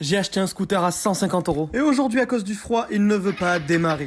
J'ai acheté un scooter à 150 € et aujourd'hui à cause du froid il ne veut pas démarrer.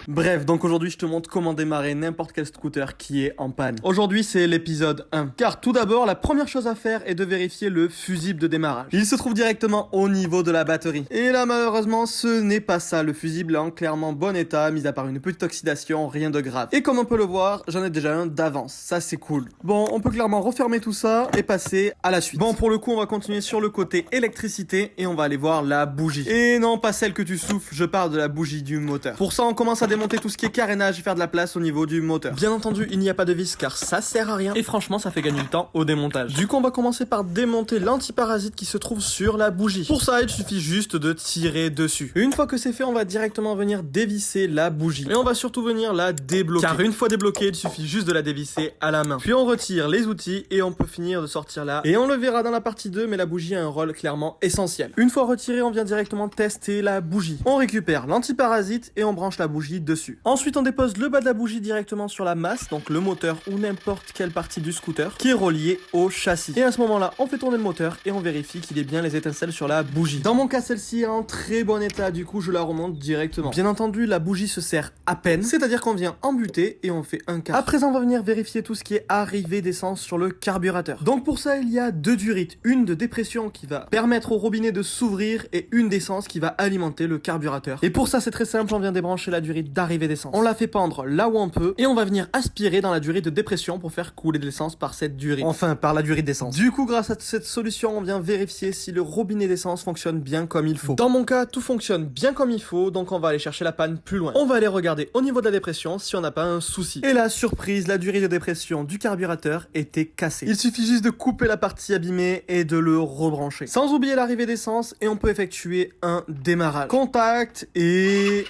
Bref, donc aujourd'hui je te montre comment démarrer n'importe quel scooter qui est en panne. Aujourd'hui c'est l'épisode 1. Car tout d'abord, la première chose à faire est de vérifier le fusible de démarrage. Il se trouve directement au niveau de la batterie. Et là malheureusement ce n'est pas ça. Le fusible est en clairement bon état, mis à part une petite oxydation, rien de grave. Et comme on peut le voir, j'en ai déjà un d'avance. Ça c'est cool. Bon, on peut clairement refermer tout ça et passer à la suite. Bon, pour le coup on va continuer sur le côté électricité et on va aller voir la bougie. Et non, pas celle que tu souffles, je parle de la bougie du moteur. Pour ça on commence à démonter tout ce qui est carénage et faire de la place au niveau du moteur. Bien entendu, il n'y a pas de vis car ça sert à rien et franchement ça fait gagner du temps au démontage. Du coup on va commencer par démonter l'antiparasite qui se trouve sur la bougie. Pour ça il suffit juste de tirer dessus. Une fois que c'est fait, on va directement venir dévisser la bougie. Et on va surtout venir la débloquer. Car une fois débloquée, il suffit juste de la dévisser à la main. Puis on retire les outils et on peut finir de sortir là. Et on le verra dans la partie 2, mais la bougie a un rôle clairement essentiel. Une fois retirée, on vient directement tester la bougie. On récupère l'antiparasite et on branche la bougie dessus. Ensuite, on dépose le bas de la bougie directement sur la masse, donc le moteur ou n'importe quelle partie du scooter, qui est reliée au châssis. Et à ce moment-là, on fait tourner le moteur et on vérifie qu'il ait bien les étincelles sur la bougie. Dans mon cas, celle-ci est en très bon état, du coup, je la remonte directement. Bien entendu, la bougie se sert à peine, c'est-à-dire qu'on vient embuter et on fait un quart. À présent, on va venir vérifier tout ce qui est arrivée d'essence sur le carburateur. Donc pour ça, il y a deux durites, une de dépression qui va permettre au robinet de s'ouvrir et une d'essence qui va alimenter le carburateur. Et pour ça, c'est très simple, on vient débrancher la durite d'arrivée d'essence. On la fait pendre là où on peut et on va venir aspirer dans la durite de dépression pour faire couler de l'essence par cette durite. Enfin, par la durite d'essence. Du coup, grâce à cette solution, on vient vérifier si le robinet d'essence fonctionne bien comme il faut. Dans mon cas, tout fonctionne bien comme il faut, donc on va aller chercher la panne plus loin. On va aller regarder au niveau de la dépression si on n'a pas un souci. Et là, surprise, la durite de dépression du carburateur était cassée. Il suffit juste de couper la partie abîmée et de le rebrancher. Sans oublier l'arrivée d'essence et on peut effectuer un démarrage. Contact et...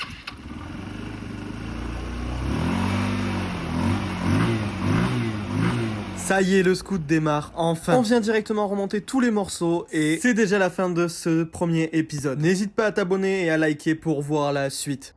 Ça y est, le scoot démarre, enfin. On vient directement remonter tous les morceaux et c'est déjà la fin de ce premier épisode. N'hésite pas à t'abonner et à liker pour voir la suite.